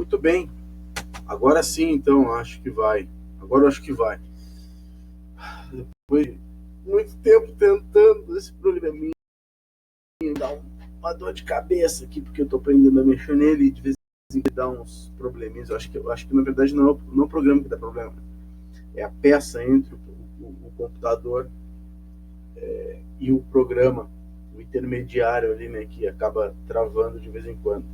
Muito bem. Agora sim, então, acho que vai. Agora eu acho que vai. Depois de muito tempo tentando esse programinha, dá uma dor de cabeça aqui, porque eu tô aprendendo a mexer nele e de vez em quando dá uns probleminhas. Eu acho que na verdade não é o programa que dá problema. É a peça entre o computador e o programa, o intermediário ali, né, que acaba travando de vez em quando.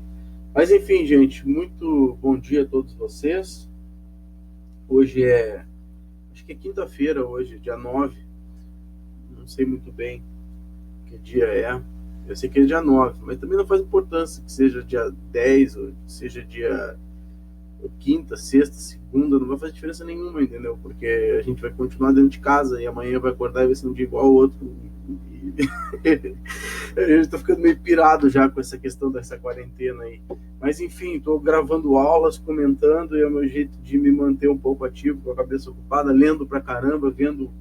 Mas enfim, gente, muito bom dia a todos vocês. Hoje acho que é quinta-feira hoje, dia 9. Não sei muito bem que dia é. Eu sei que é dia 9, mas também não faz importância que seja dia 10 ou seja dia quinta, sexta, segunda, não vai fazer diferença nenhuma, entendeu? Porque a gente vai continuar dentro de casa e amanhã vai acordar e vai ser um dia igual ao outro. A gente tá ficando meio pirado já com essa questão dessa quarentena aí. Mas enfim, tô gravando aulas, comentando, e é o meu jeito de me manter um pouco ativo, com a cabeça ocupada, lendo pra caramba, vendo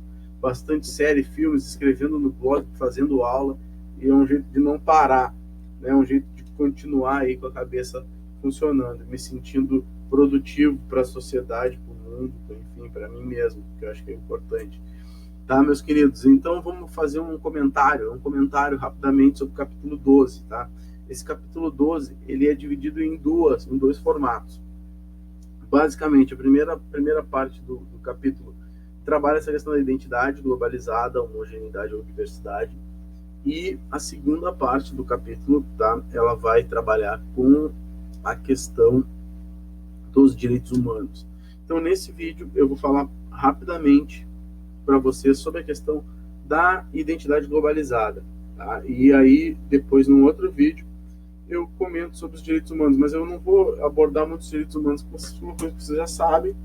bastante série, filmes, escrevendo no blog, fazendo aula, e é um jeito de não parar, né? É um jeito de continuar aí com a cabeça funcionando, me sentindo produtivo para a sociedade, para o mundo, enfim, para mim mesmo, que eu acho que é importante. Tá, meus queridos? Então vamos fazer um comentário rapidamente sobre o capítulo 12, tá? Esse capítulo 12, ele é dividido em dois formatos. Basicamente, a primeira parte do capítulo trabalha essa questão da identidade globalizada, homogeneidade ou diversidade, e a segunda parte do capítulo, tá? Ela vai trabalhar com a questão dos direitos humanos. Então, nesse vídeo, eu vou falar rapidamente para vocês sobre a questão da identidade globalizada. Tá? E aí, depois, num outro vídeo, eu comento sobre os direitos humanos, mas eu não vou abordar muitos direitos humanos, porque é uma coisa que vocês já sabem,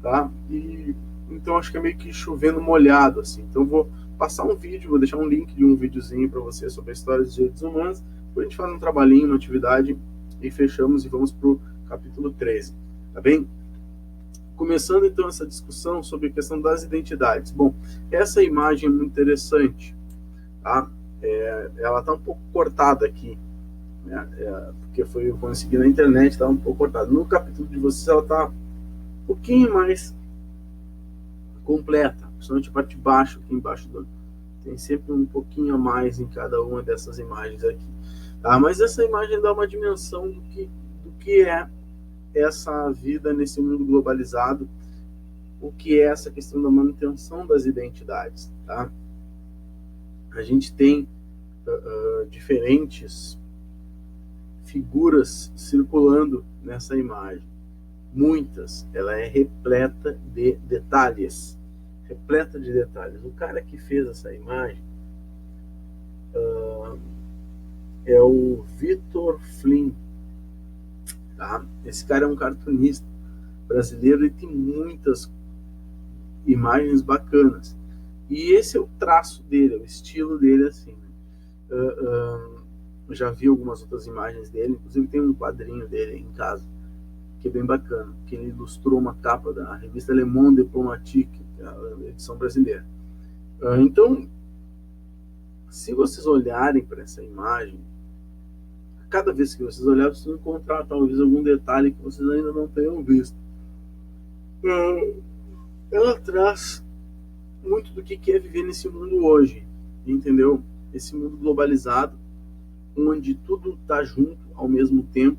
tá? E, então, acho que é meio que chovendo molhado, assim. Então, eu vou passar um vídeo, vou deixar um link de um videozinho para vocês sobre a história dos direitos humanos, depois a gente faz um trabalhinho, uma atividade, e fechamos e vamos para o capítulo 13, tá bem? Começando então essa discussão sobre a questão das identidades. Bom, essa imagem é muito interessante, tá? Ela está um pouco cortada aqui, né? Porque foi eu consegui na internet, está um pouco cortada. No capítulo de vocês ela está um pouquinho mais completa, principalmente a parte de baixo, aqui embaixo tem sempre um pouquinho a mais em cada uma dessas imagens aqui, tá? Mas essa imagem dá uma dimensão do que é essa vida nesse mundo globalizado, o que é essa questão da manutenção das identidades, tá? A gente tem diferentes figuras circulando nessa imagem, muitas, ela é repleta de detalhes, O cara que fez essa imagem é o Victor Flynn, tá? Esse cara é um cartunista brasileiro e tem muitas imagens bacanas. E esse é o traço dele, é o estilo dele, assim, né? Eu já vi algumas outras imagens dele, inclusive tem um quadrinho dele em casa, que é bem bacana, que ele ilustrou uma capa da revista Le Monde Diplomatique, a edição brasileira. Então, se vocês olharem para essa imagem, cada vez que vocês olharem, vocês vão encontrar talvez algum detalhe que vocês ainda não tenham visto. Ela traz muito do que é viver nesse mundo hoje, entendeu? Esse mundo globalizado, onde tudo está junto ao mesmo tempo,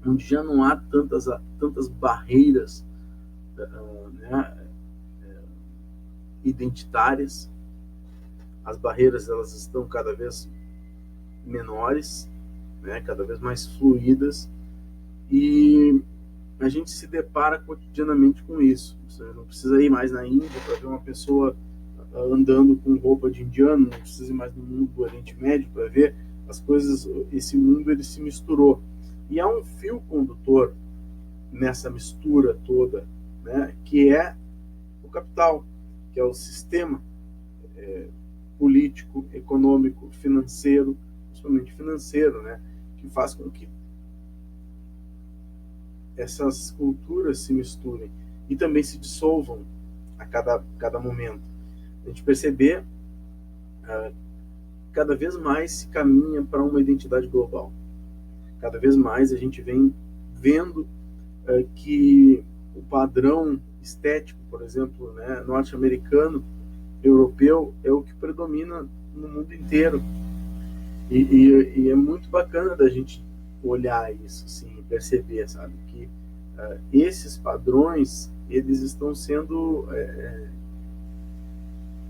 onde já não há tantas barreiras, né, identitárias. As barreiras elas estão cada vez menores, né, cada vez mais fluídas, e a gente se depara cotidianamente com isso. Você não precisa ir mais na Índia para ver uma pessoa andando com roupa de indiano, não precisa ir mais no mundo do Oriente Médio para ver as coisas. Esse mundo ele se misturou, e há um fio condutor nessa mistura toda, né, que é o capital, que é o sistema político, econômico, financeiro, principalmente financeiro, né, que faz com que essas culturas se misturem e também se dissolvam a cada momento. A gente perceber, cada vez mais se caminha para uma identidade global. Cada vez mais a gente vem vendo que o padrão estético, por exemplo, né, norte-americano, europeu, é o que predomina no mundo inteiro. E é muito bacana da gente olhar isso, assim, perceber, sabe, que esses padrões, eles estão sendo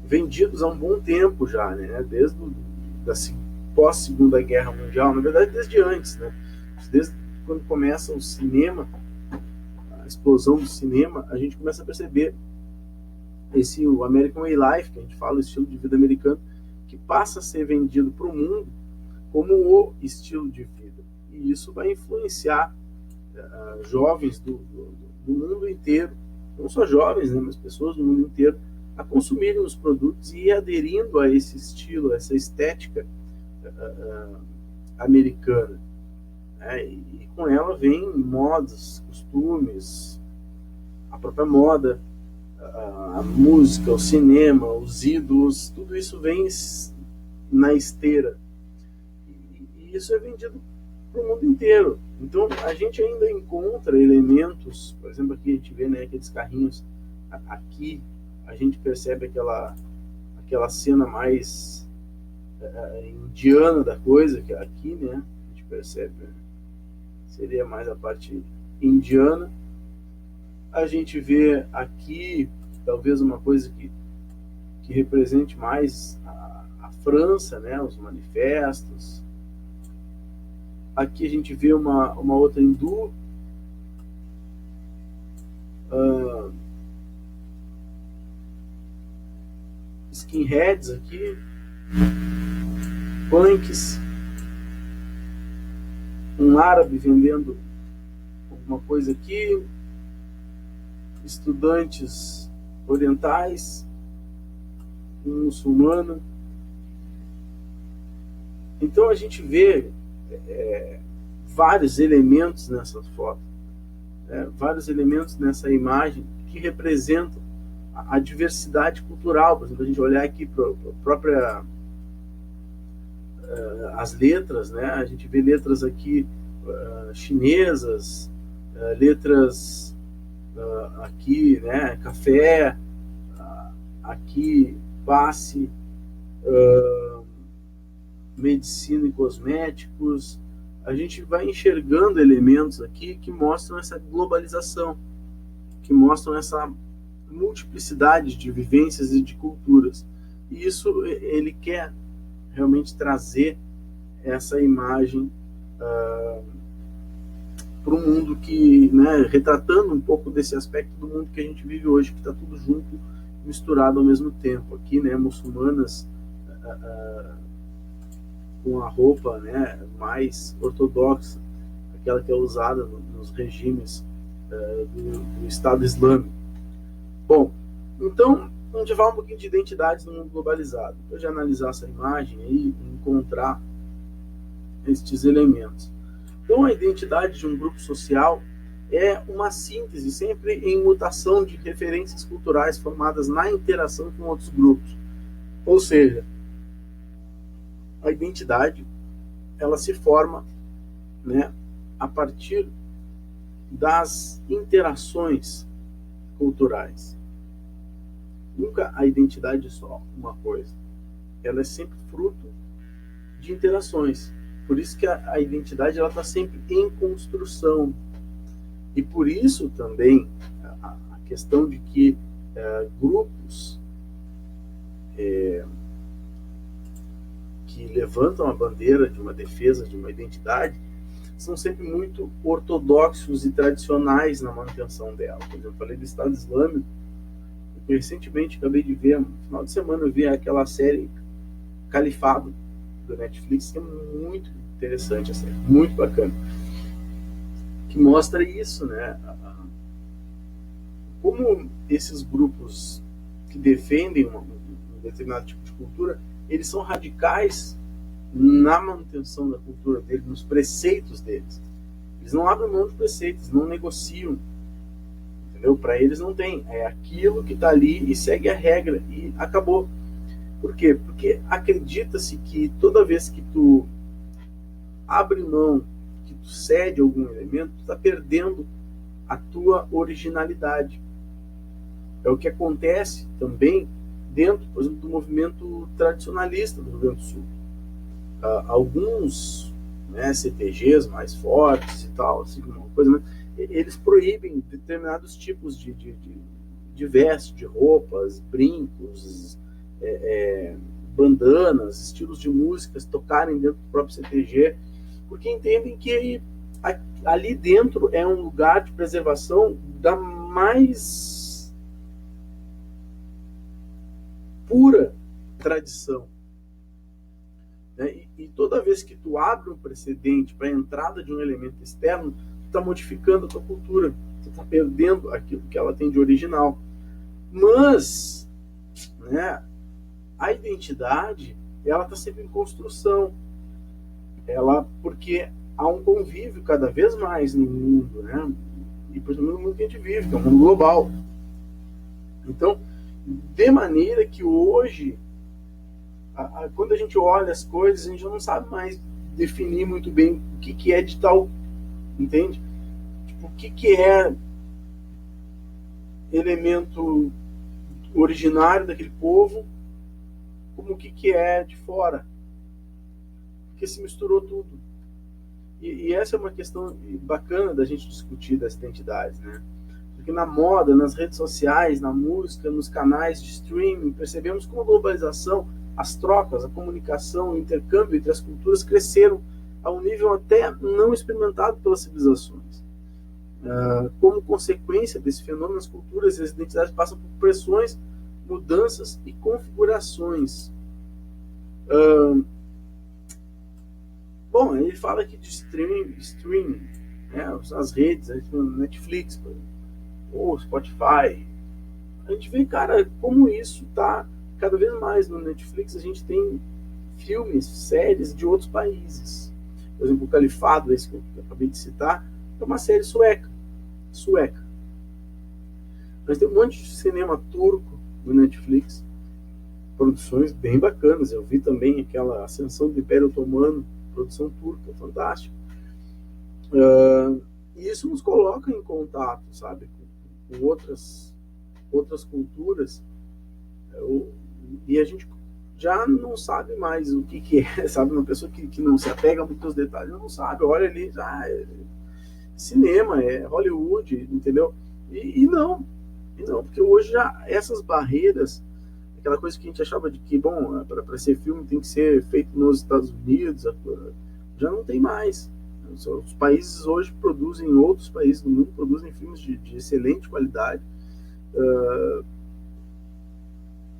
vendidos há um bom tempo já, né, desde da pós-Segunda Guerra Mundial, na verdade desde antes, né, desde quando começa o cinema, a explosão do cinema, a gente começa a perceber o American Way Life, que a gente fala, o estilo de vida americano, que passa a ser vendido para o mundo como o estilo de vida. E isso vai influenciar jovens do mundo inteiro, não só jovens, né, mas pessoas do mundo inteiro, a consumirem os produtos e ir aderindo a esse estilo, a essa estética americana. E com ela vem modas, costumes, a própria moda, a música, o cinema, os ídolos, tudo isso vem na esteira. E isso é vendido para o mundo inteiro. Então a gente ainda encontra elementos, por exemplo, aqui a gente vê, né, aqueles carrinhos, aqui a gente percebe aquela cena mais indiana da coisa, que aqui, né, a gente percebe, seria mais a parte indiana. A gente vê aqui talvez uma coisa que represente mais a França, né, os manifestos. Aqui a gente vê uma outra hindu, skinheads aqui, punks, um árabe vendendo alguma coisa aqui, estudantes orientais, um muçulmano. Então a gente vê vários elementos nessa foto, vários elementos nessa imagem que representam a diversidade cultural. Por exemplo, a gente olhar aqui para a própria as letras, né? A gente vê letras aqui chinesas, letras aqui, né? Café, aqui passe, medicina e cosméticos. A gente vai enxergando elementos aqui que mostram essa globalização, que mostram essa multiplicidade de vivências e de culturas. E isso ele quer realmente trazer essa imagem para o mundo que, né, retratando um pouco desse aspecto do mundo que a gente vive hoje, que está tudo junto, misturado ao mesmo tempo. Aqui, né, muçulmanas com a roupa, né, mais ortodoxa, aquela que é usada nos regimes do Estado Islâmico. Bom, então a gente vai falar um pouquinho de identidades no mundo globalizado. Depois de analisar essa imagem aí, encontrar estes elementos. Então a identidade de um grupo social é uma síntese, sempre em mutação de referências culturais formadas na interação com outros grupos. Ou seja, a identidade ela se forma, né, a partir das interações culturais. Nunca a identidade é só uma coisa. Ela é sempre fruto de interações. Por isso que a identidade ela está sempre em construção. E por isso também a questão de que grupos que levantam a bandeira de uma defesa de uma identidade são sempre muito ortodoxos e tradicionais na manutenção dela. Por exemplo, eu falei do Estado Islâmico. Recentemente acabei de ver, no final de semana eu vi aquela série Califado do Netflix, que é muito interessante, a série, muito bacana, que mostra isso, né? Como esses grupos que defendem um determinado tipo de cultura, eles são radicais na manutenção da cultura deles, nos preceitos deles. Eles não abrem mão de preceitos, não negociam. Para eles não tem, é aquilo que está ali e segue a regra e acabou. Por quê? Porque acredita-se que toda vez que tu abre mão, que tu tu cede algum elemento, tu está perdendo a tua originalidade. É o que acontece também dentro, por exemplo, do movimento tradicionalista do Rio Grande do Sul. Alguns, né, CTGs mais fortes e tal, assim, uma coisa, né, eles proíbem determinados tipos de veste, de roupas, brincos, bandanas, estilos de músicas tocarem dentro do próprio CTG, porque entendem que ali dentro é um lugar de preservação da mais pura tradição. Né? E toda vez que tu abre um precedente para a entrada de um elemento externo, tu está modificando a tua cultura, tu está perdendo aquilo que ela tem de original. Mas, né, a identidade, ela está sempre em construção. Porque há um convívio cada vez mais no mundo, né? E principalmente no mundo que a gente vive, que é um mundo global. Então, de maneira que hoje, quando a gente olha as coisas, a gente não sabe mais definir muito bem o que é de tal, entende? Tipo, o que é elemento originário daquele povo, como o que é de fora. Porque se misturou tudo. E essa é uma questão bacana da gente discutir das identidades, né? Porque na moda, nas redes sociais, na música, nos canais de streaming, percebemos como a globalização, as trocas, a comunicação, o intercâmbio entre as culturas cresceram a um nível até não experimentado pelas civilizações. Como consequência desse fenômeno, as culturas e as identidades passam por pressões, mudanças e configurações. Bom, ele fala aqui de streaming, né, as redes, Netflix, ou Spotify. A gente vê, cara, como isso está cada vez mais no Netflix. A gente tem filmes, séries de outros países. Por exemplo, o Califado, esse que eu acabei de citar, é uma série sueca. Mas tem um monte de cinema turco no Netflix, produções bem bacanas. Eu vi também aquela Ascensão do Império Otomano, produção turca, fantástica. E isso nos coloca em contato, sabe, com outras culturas, e a gente já não sabe mais o que é, sabe? Uma pessoa que não se apega muito aos detalhes, não sabe, olha ali, é cinema, é Hollywood, entendeu? E não, porque hoje já essas barreiras, aquela coisa que a gente achava de que, bom, para ser filme tem que ser feito nos Estados Unidos, já não tem mais. Os países hoje produzem, outros países do mundo produzem filmes de excelente qualidade,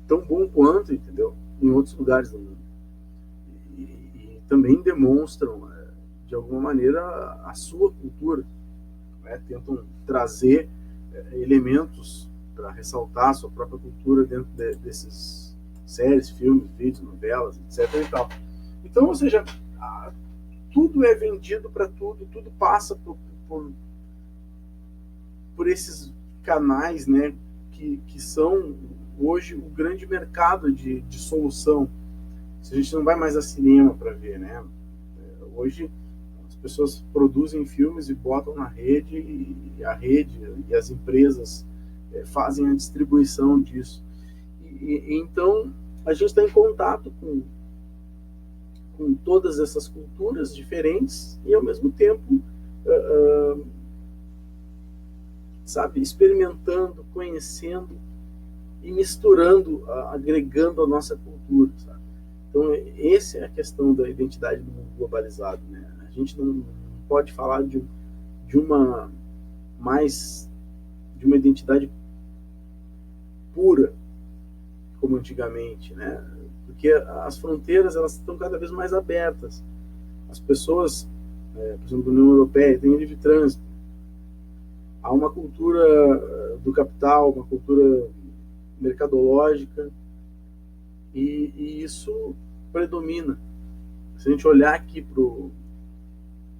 tão bom quanto, entendeu? Em outros lugares do mundo. E também demonstram, de alguma maneira, a sua cultura. Né? Tentam trazer elementos para ressaltar a sua própria cultura dentro desses séries, filmes, vídeos, novelas, etc. E tal. Então, ou seja, tudo é vendido para tudo passa por esses canais, né, que são hoje o grande mercado de solução. A gente não vai mais a cinema para ver, né? Hoje as pessoas produzem filmes e botam na rede, e a rede e as empresas fazem a distribuição disso. Então a gente está em contato com todas essas culturas diferentes e ao mesmo tempo sabe, experimentando, conhecendo e misturando, agregando a nossa cultura, sabe? Então essa é a questão da identidade do mundo globalizado, né? A gente não pode falar de uma identidade pura como antigamente, né? Porque as fronteiras, elas estão cada vez mais abertas. As pessoas, por exemplo, da União Europeia, tem livre trânsito. Há uma cultura do capital, uma cultura mercadológica, e isso predomina. Se a gente olhar aqui para o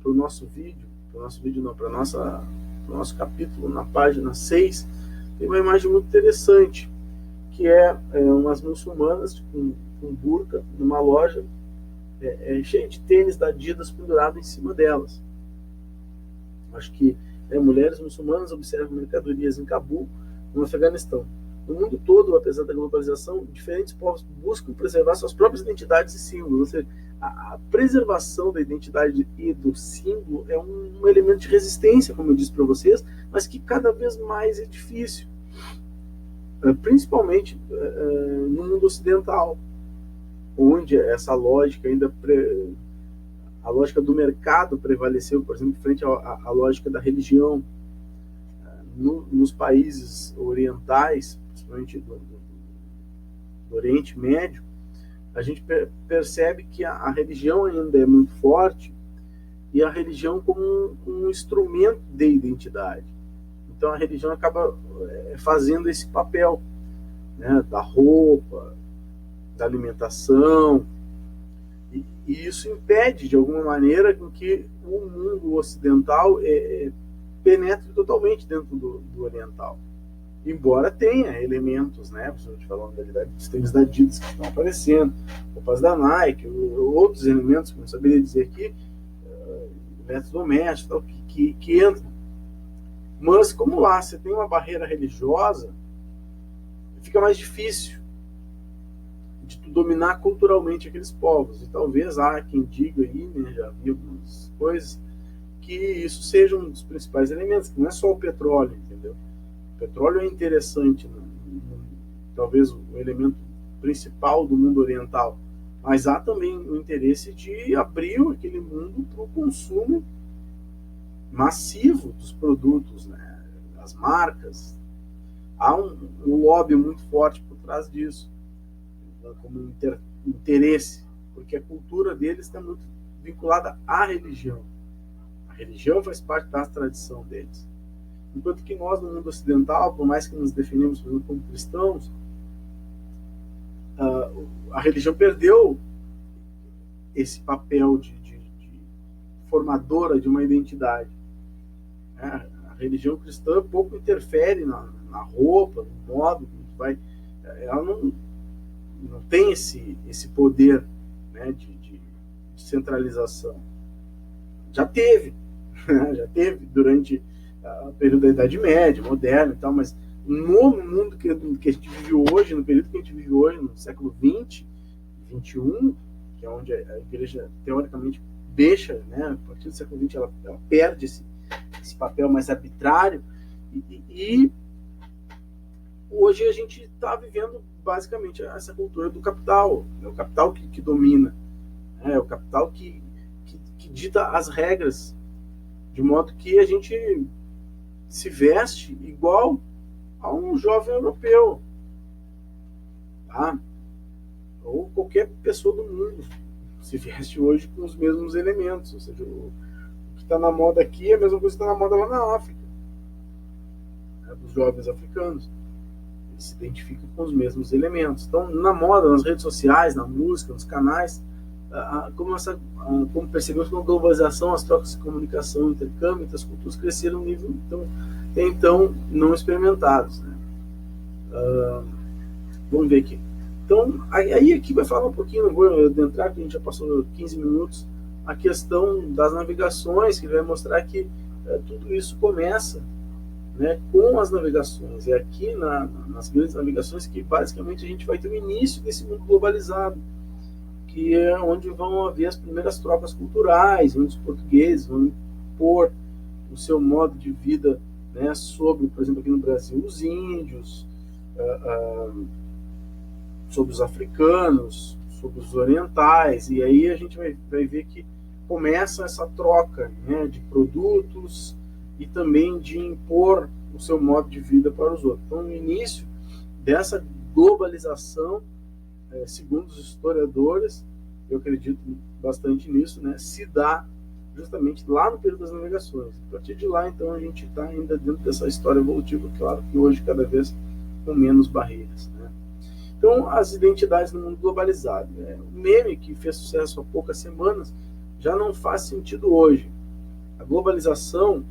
nosso vídeo, para o nosso capítulo, na página 6, tem uma imagem muito interessante, que é umas muçulmanas com burca numa loja cheia de tênis da Adidas pendurado em cima delas. Acho que mulheres muçulmanas observam mercadorias em Cabul, no Afeganistão. No mundo todo, apesar da globalização, diferentes povos buscam preservar suas próprias identidades e símbolos. Ou seja, a preservação da identidade e do símbolo é um elemento de resistência, como eu disse para vocês, mas que cada vez mais é difícil, principalmente no mundo ocidental, onde essa lógica ainda a lógica do mercado prevaleceu, por exemplo, frente à lógica da religião. Nos países orientais, principalmente do Oriente Médio, a gente percebe que a religião ainda é muito forte, e a religião como um instrumento de identidade. Então a religião acaba fazendo esse papel, né, da roupa, da alimentação, e isso impede de alguma maneira com que o mundo ocidental penetre totalmente dentro do oriental, embora tenha elementos, né, principalmente falando dos tênis da Adidas que estão aparecendo, roupas da Nike, outros elementos que eu não saberia dizer aqui, eletrodomésticos que entram. Mas como lá você tem uma barreira religiosa, fica mais difícil de tu dominar culturalmente aqueles povos. E talvez há quem diga aí, né, já vi algumas coisas, que isso seja um dos principais elementos, que não é só o petróleo, entendeu? O petróleo é interessante, talvez o elemento principal do mundo oriental, mas há também o interesse de abrir aquele mundo para o consumo massivo dos produtos, né? As marcas. Há um lobby muito forte por trás disso, como interesse, porque a cultura deles está muito vinculada à religião. A religião faz parte da tradição deles. Enquanto que nós, no mundo ocidental, por mais que nos definimos, por exemplo, como cristãos, a religião perdeu esse papel de formadora de uma identidade. A religião cristã pouco interfere na roupa, no modo que vai. Ela não tem esse poder, né, de centralização. Já teve durante o período da Idade Média, moderno e tal, mas no mundo que a gente vive hoje, no período que a gente vive hoje, no século XX, XXI, que é onde a igreja teoricamente deixa, né, a partir do século XX ela perde esse papel mais arbitrário, e hoje a gente está vivendo basicamente essa cultura do capital. É o capital que domina, é o capital que dita as regras, de modo que a gente se veste igual a um jovem europeu, tá? Ou qualquer pessoa do mundo se veste hoje com os mesmos elementos, ou seja, o que está na moda aqui é a mesma coisa que está na moda lá na África, né, dos jovens africanos. Eles se identificam com os mesmos elementos. Então, na moda, nas redes sociais, na música, nos canais, como percebemos com a globalização, as trocas de comunicação, o intercâmbio entre as culturas cresceram em nível então não experimentados, né? Vamos ver aqui. Então, aí aqui vai falar um pouquinho, não vou adentrar, porque a gente já passou 15 minutos, a questão das navegações, que vai mostrar que tudo isso começa, né, com as navegações. É aqui nas grandes navegações que basicamente a gente vai ter o início desse mundo globalizado, que é onde vão haver as primeiras trocas culturais, onde os portugueses vão impor o seu modo de vida, né, sobre, por exemplo, aqui no Brasil, os índios, sobre os africanos, sobre os orientais, e aí a gente vai ver que começa essa troca, né, de produtos e também de impor o seu modo de vida para os outros. Então, no início dessa globalização, segundo os historiadores, eu acredito bastante nisso, né, se dá justamente lá no período das navegações. A partir de lá, então, a gente está ainda dentro dessa história evolutiva, claro que hoje cada vez com menos barreiras, né? Então, as identidades no mundo globalizado. O meme que fez sucesso há poucas semanas já não faz sentido hoje. A globalização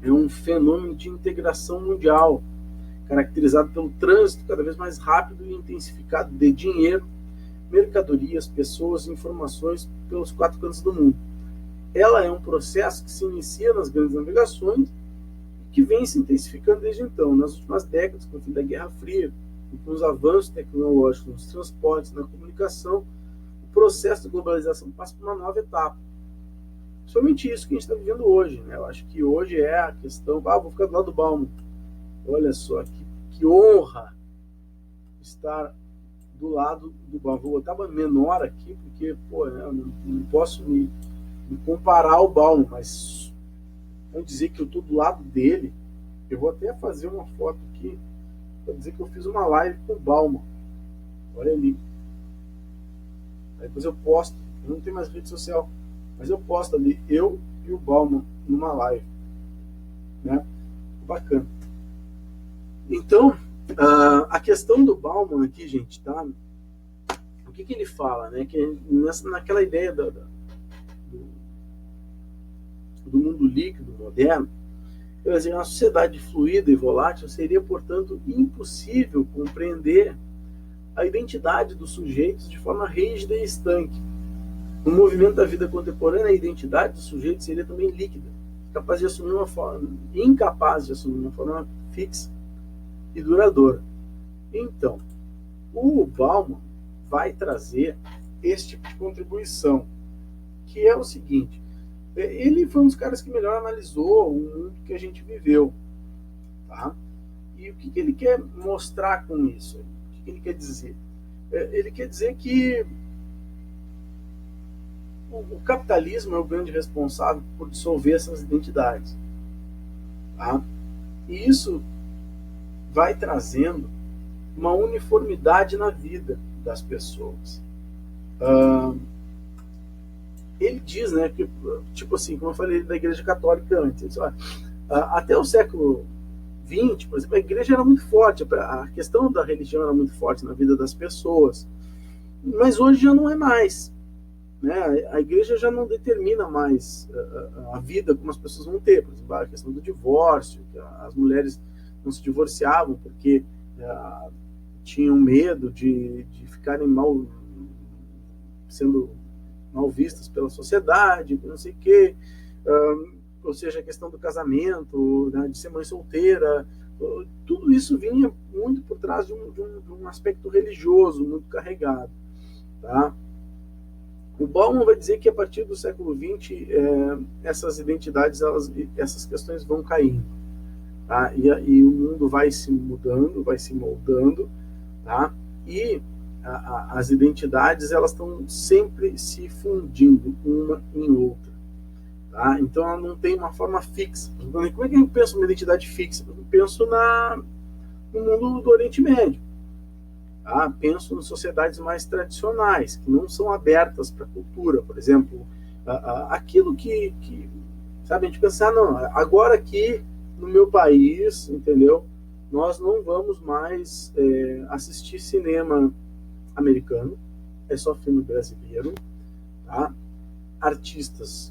é um fenômeno de integração mundial, caracterizado pelo trânsito cada vez mais rápido e intensificado de dinheiro, mercadorias, pessoas e informações pelos 4 cantos do mundo. ela é um processo que se inicia nas grandes navegações e que vem se intensificando desde então. Nas últimas décadas, com o fim da Guerra Fria, e com os avanços tecnológicos nos transportes, na comunicação, o processo de globalização passa por uma nova etapa. Somente isso que a gente está vivendo hoje, né? Eu acho que hoje é a questão... vou ficar do lado do Bauman. Olha só, que honra estar do lado do Bauman. Vou botar uma menor aqui, porque eu não posso me comparar ao Bauman, mas vamos dizer que eu estou do lado dele. Eu vou até fazer uma foto aqui para dizer que eu fiz uma live com o Bauman. Olha ali. Aí depois eu posto. Eu não tenho mais rede social, mas eu posto ali eu e o Bauman numa live, né? Bacana. Então, a questão do Bauman aqui, gente, tá? O que ele fala, né? Que naquela ideia do mundo líquido moderno, quer dizer, uma sociedade fluida e volátil seria, portanto, impossível compreender a identidade dos sujeitos de forma rígida e estanque. No movimento da vida contemporânea, a identidade do sujeito seria também líquida, incapaz de assumir uma forma fixa e duradoura. Então, o Bauman vai trazer esse tipo de contribuição, que é o seguinte: ele foi um dos caras que melhor analisou o mundo que a gente viveu, tá? E o que ele quer mostrar com isso? O que ele quer dizer? Ele quer dizer que o capitalismo é o grande responsável por dissolver essas identidades, tá? E isso vai trazendo uma uniformidade na vida das pessoas. Ele diz, né, que, tipo assim, como eu falei da Igreja Católica antes, até o século XX, por exemplo, a Igreja era muito forte, a questão da religião era muito forte na vida das pessoas, mas hoje já não é mais, né? A Igreja já não determina mais a vida como as pessoas vão ter, por exemplo, a questão do divórcio, que as mulheres não se divorciavam porque tinham medo de ficarem sendo mal vistas pela sociedade, não sei o quê, ou seja, a questão do casamento, né, de ser mãe solteira, tudo isso vinha muito por trás de um aspecto religioso muito carregado, tá? O Bauman vai dizer que a partir do século XX essas identidades, essas questões vão caindo, tá? E o mundo vai se mudando, vai se moldando, tá? E as identidades, elas estão sempre se fundindo uma em outra, tá? Então ela não tem uma forma fixa. Como é que eu penso numa identidade fixa? Eu penso no mundo do Oriente Médio, tá? Penso em sociedades mais tradicionais, que não são abertas para a cultura, por exemplo, aquilo que sabe, a gente pensa, não, agora aqui no meu país, entendeu? Nós não vamos mais assistir cinema americano, é só filme brasileiro, tá?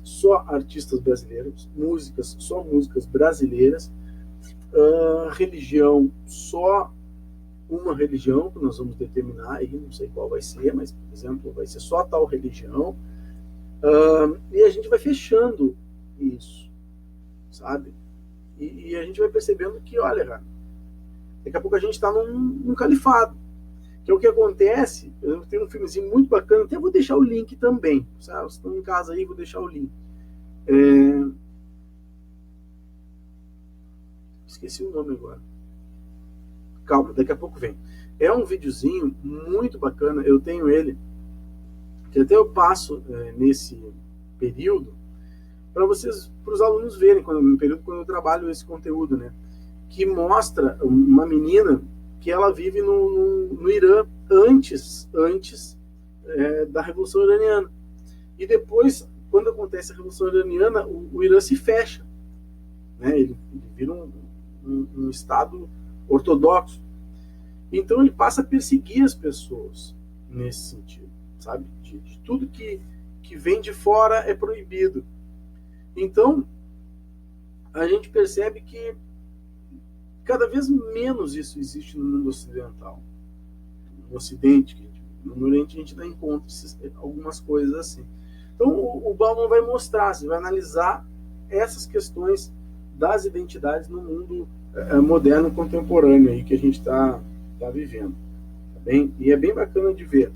Só artistas brasileiros, músicas, só músicas brasileiras, religião, só uma religião que nós vamos determinar aí, não sei qual vai ser, mas, por exemplo, vai ser só tal religião, e a gente vai fechando isso, sabe? E a gente vai percebendo que, olha, cara, daqui a pouco a gente está num califado, que é o que acontece. Eu tenho um filmezinho muito bacana, até vou deixar o link também, sabe? Vocês estão em casa aí, vou deixar o link. Esqueci o nome agora. Calma, daqui a pouco vem. É um videozinho muito bacana, eu tenho ele, que até eu passo nesse período, para os alunos verem, no período quando eu trabalho esse conteúdo, né? Que mostra uma menina que ela vive no Irã antes da Revolução Iraniana. E depois, quando acontece a Revolução Iraniana, o Irã se fecha, né? Ele vira um Estado ortodoxo. Então ele passa a perseguir as pessoas nesse sentido, sabe? De tudo que vem de fora é proibido. Então, a gente percebe que cada vez menos isso existe no mundo ocidental. No Ocidente, no Oriente a gente ainda encontra algumas coisas assim. Então, o Bauman vai mostrar, vai analisar essas questões das identidades no mundo moderno contemporâneo aí que a gente está vivendo. Tá bem? E é bem bacana de ver,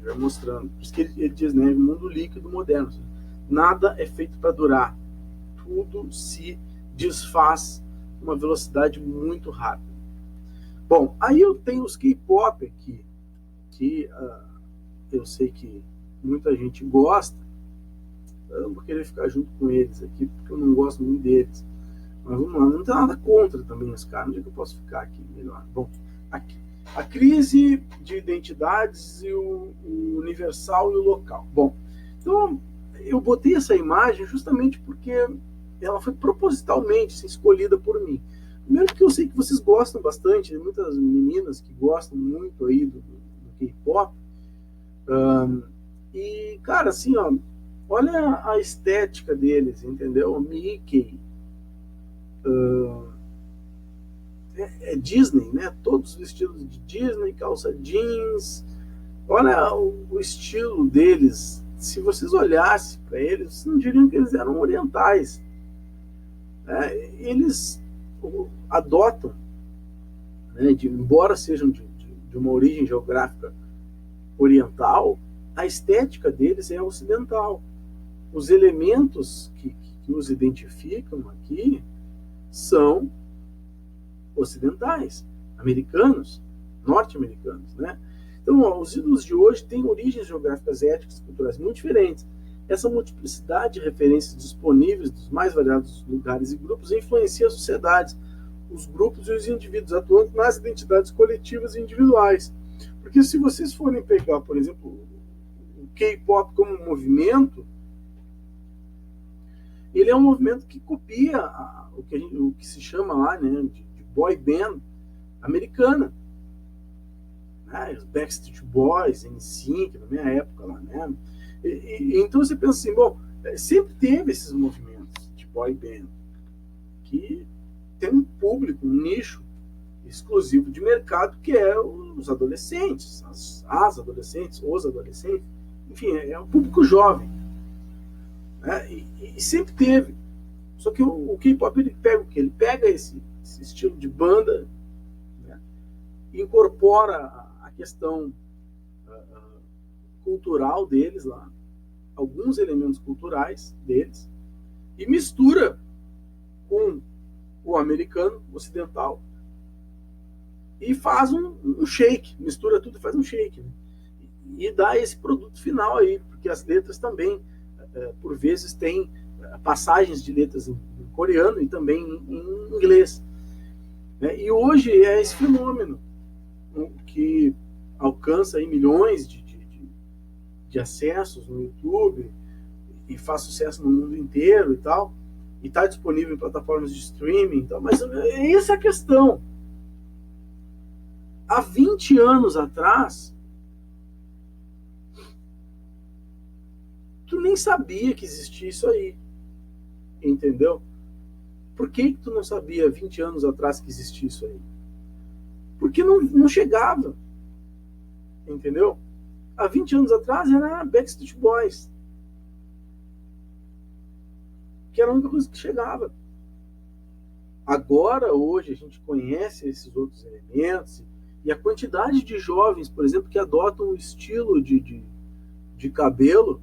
vai mostrando. Por isso que ele diz, né, mundo líquido moderno. Nada é feito para durar. Tudo se desfaz com uma velocidade muito rápida. Bom, aí eu tenho os K-pop aqui, que eu sei que muita gente gosta. Eu não vou querer ficar junto com eles aqui, porque eu não gosto muito deles. Mas vamos lá, não tem nada contra também os caras. Onde é que eu posso ficar aqui melhor? Bom, aqui. A crise de identidades e o universal e o local. Bom, então eu botei essa imagem justamente porque ela foi propositalmente assim, escolhida por mim. Primeiro porque eu sei que vocês gostam bastante, tem muitas meninas que gostam muito aí do K-pop. E, cara, assim, ó, olha a estética deles, entendeu? Mickey, é Disney, né? Todos vestidos de Disney, calça jeans. Olha o estilo deles. Se vocês olhassem para eles, vocês não diriam que eles eram orientais. Eles adotam, né, embora sejam de uma origem geográfica oriental, a estética deles é ocidental. Os elementos que os identificam aqui são ocidentais, americanos, norte-americanos, né? Então, os ídolos de hoje têm origens geográficas, étnicas, culturais muito diferentes. Essa multiplicidade de referências disponíveis dos mais variados lugares e grupos influencia as sociedades, os grupos e os indivíduos, atuando nas identidades coletivas e individuais. Porque se vocês forem pegar, por exemplo, o K-pop como um movimento, ele é um movimento que copia o que se chama lá, né, de boy band americana, né? Os Backstreet Boys, NSYNC, na minha época lá, né? Então você pensa assim, bom, sempre teve esses movimentos de boy band que tem um público, um nicho exclusivo de mercado que é os adolescentes, as adolescentes, os adolescentes, enfim, é um público jovem, né? E sempre teve. Só que o K-pop ele pega o quê? Ele pega esse estilo de banda, né, e incorpora a questão cultural deles lá, alguns elementos culturais deles, e mistura com o americano, ocidental, e faz um shake, mistura tudo e faz um shake, né? E dá esse produto final aí, porque as letras também, por vezes, têm passagens de letras em coreano e também em inglês. E hoje é esse fenômeno que alcança aí milhões de acessos no YouTube e faz sucesso no mundo inteiro e tal, e está disponível em plataformas de streaming e tal, mas essa é a questão. Há 20 anos atrás, tu nem sabia que existia isso aí, entendeu? Por que tu não sabia 20 anos atrás que existia isso aí? Porque não chegava, entendeu? Há 20 anos atrás era Backstreet Boys, que era a única coisa que chegava. Agora, hoje, a gente conhece esses outros elementos e a quantidade de jovens, por exemplo, que adotam o estilo de cabelo,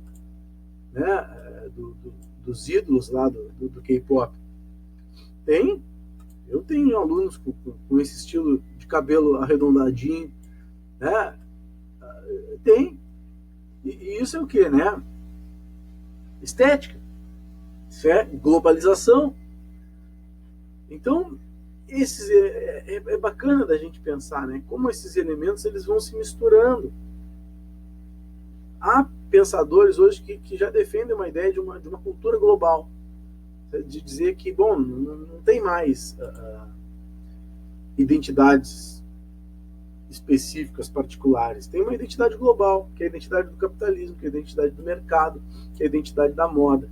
né, dos ídolos lá do K-pop. Eu tenho alunos com esse estilo de cabelo arredondadinho, né? Tem. E isso é o quê, né? Estética. Isso é globalização. Então, é bacana da gente pensar, né? Como esses elementos eles vão se misturando. Há pensadores hoje que já defendem uma ideia de uma cultura global, de dizer que, bom, não tem mais identidades específicas, particulares. Tem uma identidade global, que é a identidade do capitalismo, que é a identidade do mercado, que é a identidade da moda.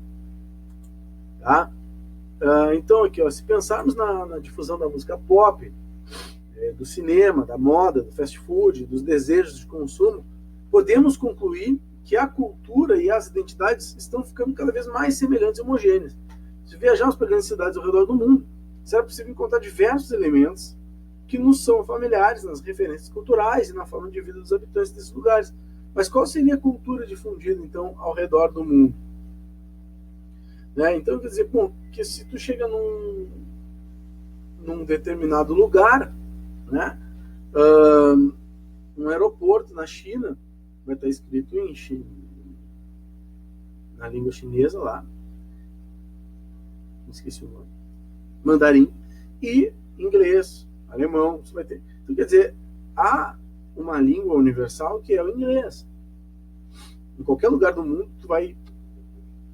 Tá? Então, aqui, ó, se pensarmos na difusão da música pop, do cinema, da moda, do fast food, dos desejos de consumo, podemos concluir que a cultura e as identidades estão ficando cada vez mais semelhantes e homogêneas. Se viajarmos para grandes cidades ao redor do mundo, será possível encontrar diversos elementos que nos são familiares nas referências culturais e na forma de vida dos habitantes desses lugares. Mas qual seria a cultura difundida, então, ao redor do mundo? Né? Então, quer dizer, bom, que se tu chega num determinado lugar, né, num aeroporto na China, vai estar escrito na língua chinesa lá, esqueci o nome, mandarim, e inglês, alemão, você vai ter. Então, quer dizer, há uma língua universal que é o inglês. Em qualquer lugar do mundo,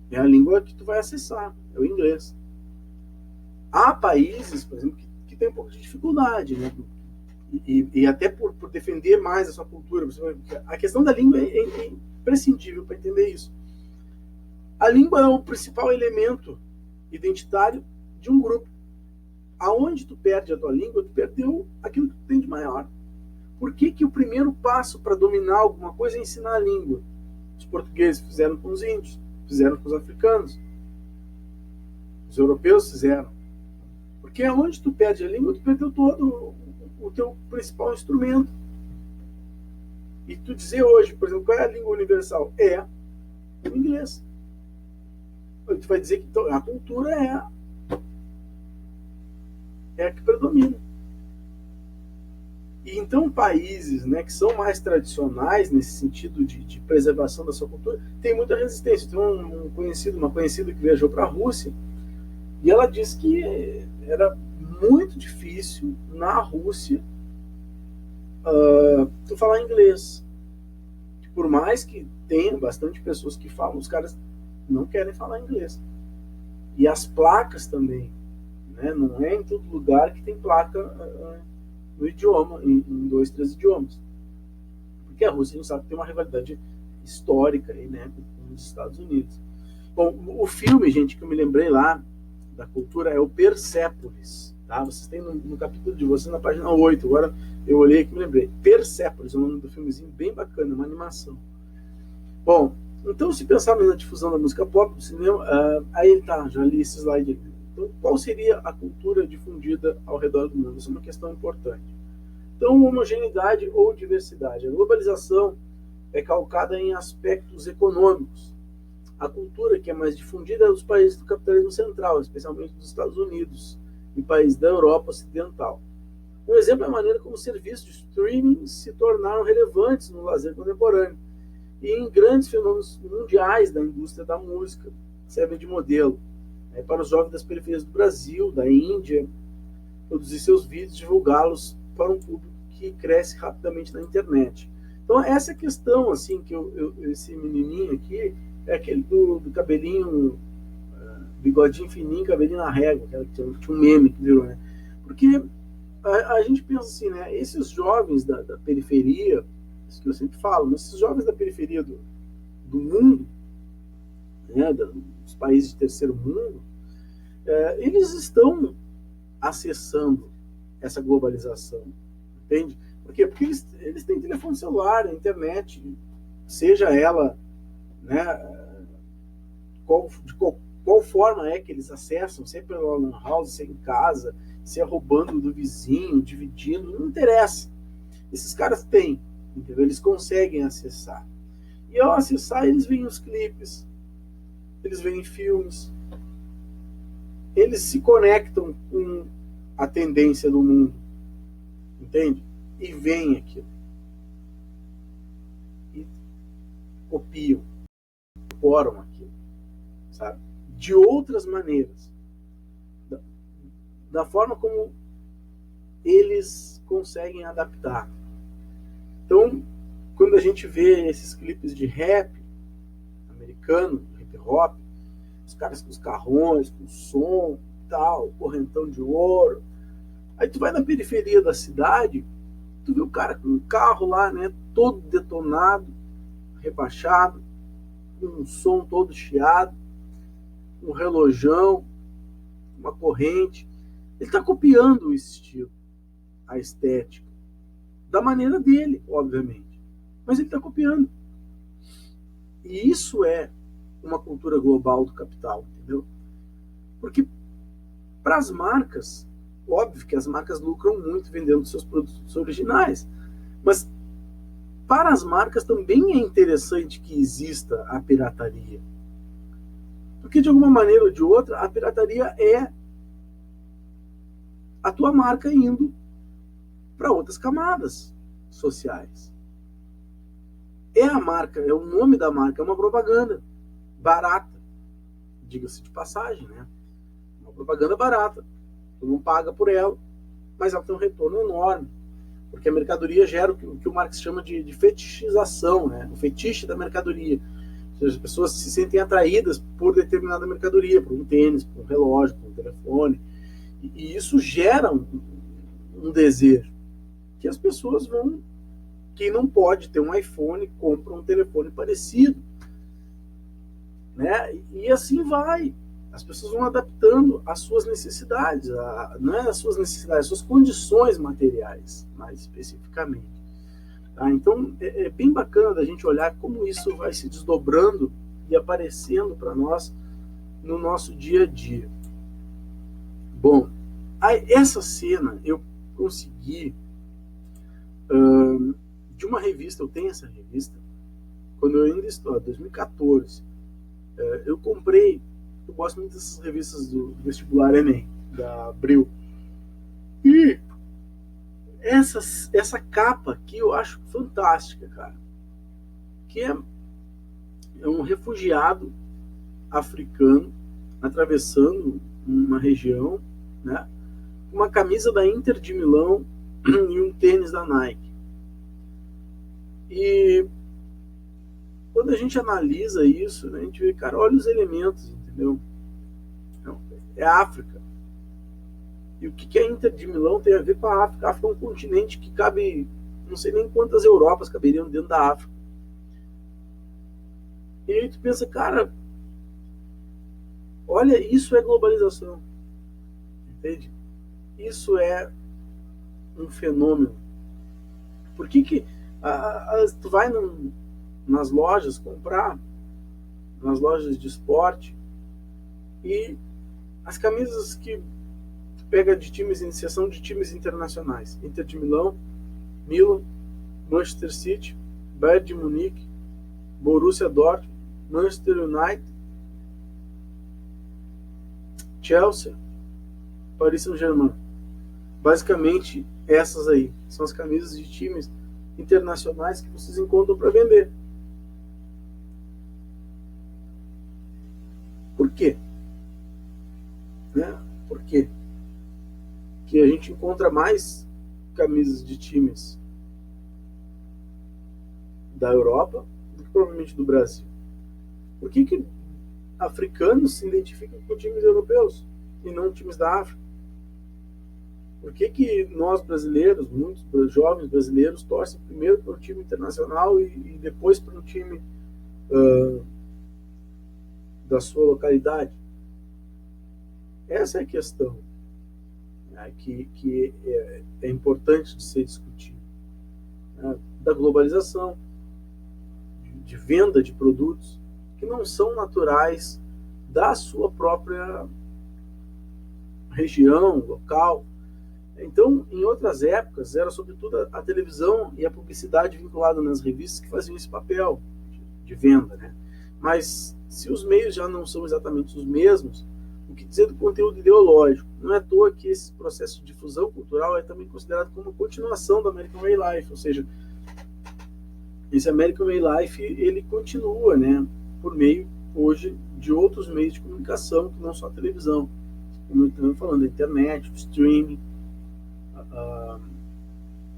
é a língua que tu vai acessar, é o inglês. Há países, por exemplo, que tem um pouco de dificuldade, né? E até por defender mais a sua cultura. A questão da língua é imprescindível para entender isso. A língua é o principal elemento identitário de um grupo. Aonde tu perde a tua língua, tu perdeu aquilo que tu tem de maior. Por que o primeiro passo para dominar alguma coisa é ensinar a língua? Os portugueses fizeram com os índios, fizeram com os africanos, os europeus fizeram. Porque aonde tu perde a língua, tu perdeu todo o teu principal instrumento. E tu dizer hoje, por exemplo, qual é a língua universal? É o inglês. Tu vai dizer que então, a cultura é a que predomina. E então países, né, que são mais tradicionais nesse sentido de preservação da sua cultura, tem muita resistência. Tem uma conhecida que viajou para a Rússia e ela disse que era muito difícil na Rússia tu falar inglês. Por mais que tenha bastante pessoas que falam, os caras não querem falar inglês. E as placas também, né? Não é em todo lugar que tem placa no idioma, em 2, 3 idiomas. Porque a Rússia, a gente sabe que tem uma rivalidade histórica aí, né, com os Estados Unidos. Bom, o filme, gente, que eu me lembrei lá da cultura é o Persépolis. Tá? Vocês têm no capítulo de vocês, na página 8. Agora eu olhei aqui e me lembrei. Persépolis, é o nome do filmezinho, bem bacana, uma animação. Bom, então se pensarmos na difusão da música pop no cinema, aí tá, já li esse slide aqui. Então, qual seria a cultura difundida ao redor do mundo? Isso é uma questão importante. Então, homogeneidade ou diversidade. A globalização é calcada em aspectos econômicos. A cultura que é mais difundida é dos países do capitalismo central, especialmente dos Estados Unidos e países da Europa Ocidental. Um exemplo é a maneira como serviços de streaming se tornaram relevantes no lazer contemporâneo e em grandes fenômenos mundiais da indústria da música servem de modelo para os jovens das periferias do Brasil, da Índia, produzir seus vídeos, divulgá-los para um público que cresce rapidamente na internet. Então, essa questão, assim, que esse menininho aqui é aquele do cabelinho, bigodinho fininho, cabelinho na régua, que tinha um meme que virou, né? Porque a gente pensa assim, né? Esses jovens da periferia, isso que eu sempre falo, mas esses jovens da periferia do mundo, né, dos países de terceiro mundo, eles estão acessando essa globalização, entende? Por quê? Porque eles têm telefone celular, internet, seja ela, né, de qual forma é que eles acessam, se é pela lan house, se é em casa, se é roubando do vizinho, dividindo, não interessa. Esses caras têm, entendeu? Eles conseguem acessar. E ao acessar, eles veem os clipes, eles veem filmes, eles se conectam com a tendência do mundo, entende? E veem aquilo. E copiam, incorporam aquilo, sabe? De outras maneiras. Da forma como eles conseguem adaptar. Então, quando a gente vê esses clipes de rap americano, hip hop, os caras com os carrões, com som, tal, correntão de ouro. Aí tu vai na periferia da cidade, tu vê o cara com um carro lá, né, todo detonado, rebaixado, com um som todo chiado, um relojão, uma corrente. Ele está copiando o estilo, a estética, da maneira dele, obviamente. Mas ele está copiando. E isso é uma cultura global do capital, entendeu? Porque para as marcas, óbvio que as marcas lucram muito vendendo seus produtos originais, mas para as marcas também é interessante que exista a pirataria. Porque de alguma maneira ou de outra, a pirataria é a tua marca indo para outras camadas sociais. É a marca, é o nome da marca, é uma propaganda barata, diga-se de passagem, né? Uma propaganda barata, tu não paga por ela, mas ela tem um retorno enorme, porque a mercadoria gera o que o Marx chama de fetichização, né? O fetiche da mercadoria. Ou seja, as pessoas se sentem atraídas por determinada mercadoria, por um tênis, por um relógio, por um telefone, e isso gera um desejo que as pessoas vão. Quem não pode ter um iPhone compra um telefone parecido, né? E assim vai. As pessoas vão adaptando às suas necessidades, não é as suas necessidades, as suas condições materiais, mais especificamente. Tá? Então é bem bacana da gente olhar como isso vai se desdobrando e aparecendo para nós no nosso dia a dia. Bom, essa cena eu consegui de uma revista, eu tenho essa revista, quando eu ainda estou, 2014, eu comprei, eu gosto muito dessas revistas do vestibular Enem, da Abril, e essa capa aqui eu acho fantástica, cara, que é um refugiado africano atravessando uma região, né, uma camisa da Inter de Milão e um tênis da Nike. E quando a gente analisa isso, né, a gente vê, cara, olha os elementos, entendeu? Então, é a África. E o que a Inter de Milão tem a ver com a África? A África é um continente que cabe, não sei nem quantas Europas caberiam dentro da África. E aí tu pensa, cara, olha, isso é globalização. Entende? Isso é um fenômeno. Por que tu vai nas lojas comprar, nas lojas de esporte, e as camisas que tu pega de times em seção de times internacionais, Inter de Milão, Milan, Manchester City, Bayern de Munique, Borussia Dortmund, Manchester United, Chelsea, Paris Saint-Germain. Basicamente essas aí são as camisas de times internacionais que vocês encontram para vender. Por quê? Né? Por quê? Que a gente encontra mais camisas de times da Europa do que provavelmente do Brasil. Por que africanos se identificam com times europeus e não times da África? Por que nós brasileiros, muitos jovens brasileiros, torcem primeiro para um time internacional e depois para um time da sua localidade? Essa é a questão, né, que é importante de ser discutida, né, da globalização, de venda de produtos que não são naturais da sua própria região, local. Então, em outras épocas, era sobretudo a televisão e a publicidade vinculada nas revistas que faziam esse papel de venda, né? Mas se os meios já não são exatamente os mesmos, o que dizer do conteúdo ideológico? Não é à toa que esse processo de difusão cultural é também considerado como continuação do American Way Life, ou seja, esse American Way Life, ele continua, né, por meio, hoje, de outros meios de comunicação, que não só a televisão, como eu estava falando, a internet, o streaming.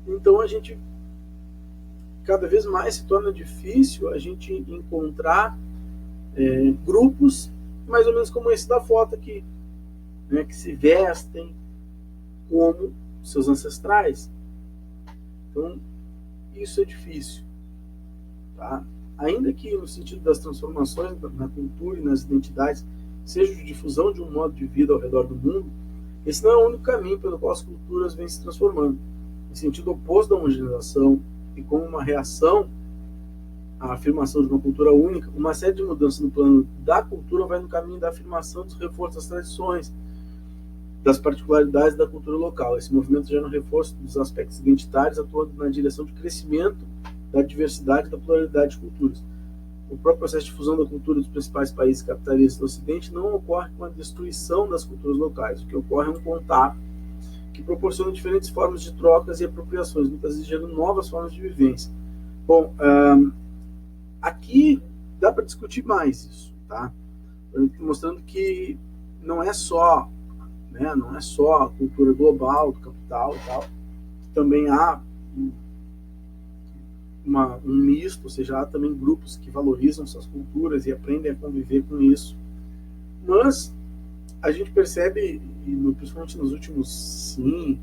Então a gente cada vez mais se torna difícil a gente encontrar grupos mais ou menos como esse da foto aqui, né, que se vestem como seus ancestrais. Então isso é difícil, tá? Ainda que no sentido das transformações na cultura e nas identidades seja de difusão de um modo de vida ao redor do mundo, esse não é o único caminho pelo qual as culturas vêm se transformando. Em sentido oposto da homogeneização e como uma reação a afirmação de uma cultura única, uma série de mudanças no plano da cultura vai no caminho da afirmação dos reforços das tradições, das particularidades da cultura local. Esse movimento gera um reforço dos aspectos identitários, atuando na direção de crescimento da diversidade e da pluralidade de culturas. O próprio processo de fusão da cultura dos principais países capitalistas do Ocidente não ocorre com a destruição das culturas locais. O que ocorre é um contato que proporciona diferentes formas de trocas e apropriações, muitas vezes gerando novas formas de vivência. Bom, aqui dá para discutir mais isso, tá? Mostrando que não é só, né, não é só a cultura global do capital e tal, também há um misto, ou seja, há também grupos que valorizam suas culturas e aprendem a conviver com isso. Mas a gente percebe, principalmente nos últimos 5,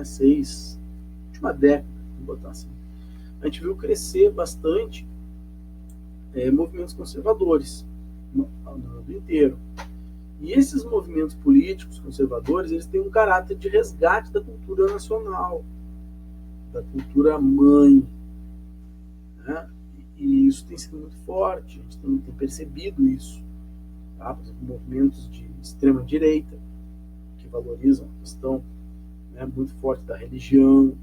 6, última década, vou botar assim, a gente viu crescer bastante movimentos conservadores no mundo inteiro. E esses movimentos políticos conservadores, eles têm um caráter de resgate da cultura nacional, da cultura mãe, né? E isso tem sido muito forte, a gente tem percebido isso. Tá? Por exemplo, movimentos de extrema-direita, que valorizam a questão, né, muito forte da religião,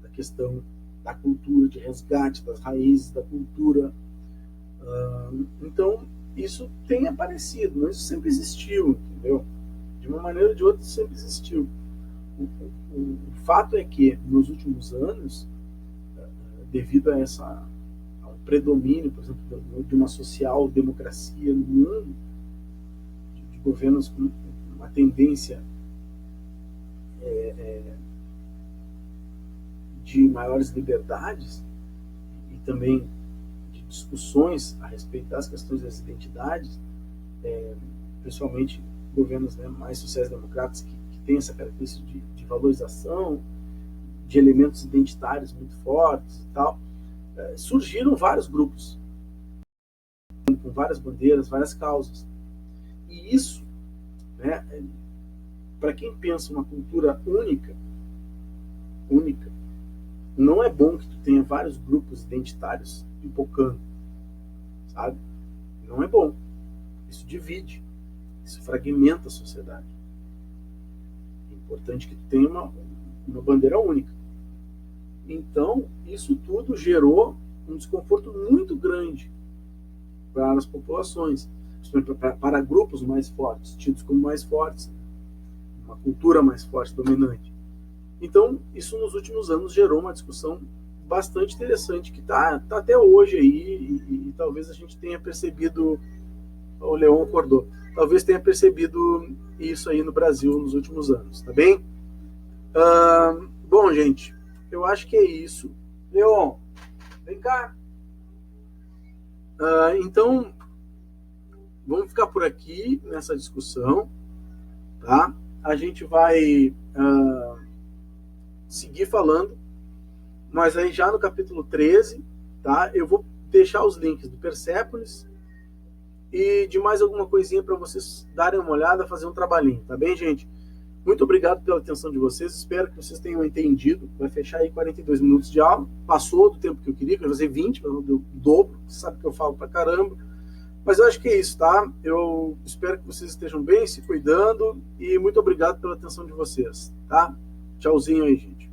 da questão da cultura, de resgate das raízes da cultura. Então, isso tem aparecido, mas isso sempre existiu, entendeu? De uma maneira ou de outra, isso sempre existiu. O fato é que, nos últimos anos, devido a ao predomínio, por exemplo, de uma social-democracia no mundo, de governos com uma tendência de maiores liberdades e também de discussões a respeito das questões das identidades, principalmente governos, né, mais sociais-democratas que têm essa característica de valorização de elementos identitários muito fortes e tal, surgiram vários grupos com várias bandeiras, várias causas. E isso, né, para quem pensa uma cultura única, não é bom que tu tenha vários grupos identitários pipocando, sabe? Não é bom. Isso divide, isso fragmenta a sociedade. É importante que tu tenha uma bandeira única. Então, isso tudo gerou um desconforto muito grande para as populações, para grupos mais fortes, tidos como mais fortes, uma cultura mais forte, dominante. Então, isso nos últimos anos gerou uma discussão bastante interessante, que está até hoje aí, e talvez a gente tenha percebido, o Leon acordou, talvez tenha percebido isso aí no Brasil nos últimos anos, tá bem? Bom, gente, eu acho que é isso. Leon, vem cá. Então, vamos ficar por aqui nessa discussão, tá? A gente vai seguir falando, mas aí já no capítulo 13, tá? Eu vou deixar os links do Persépolis e de mais alguma coisinha para vocês darem uma olhada, fazer um trabalhinho, tá bem, gente? Muito obrigado pela atenção de vocês, espero que vocês tenham entendido. Vai fechar aí 42 minutos de aula, passou do tempo que eu queria fazer 20, mas deu o dobro, você sabe que eu falo pra caramba. Mas eu acho que é isso, tá? Eu espero que vocês estejam bem, se cuidando, e muito obrigado pela atenção de vocês, tá? Tchauzinho aí, gente.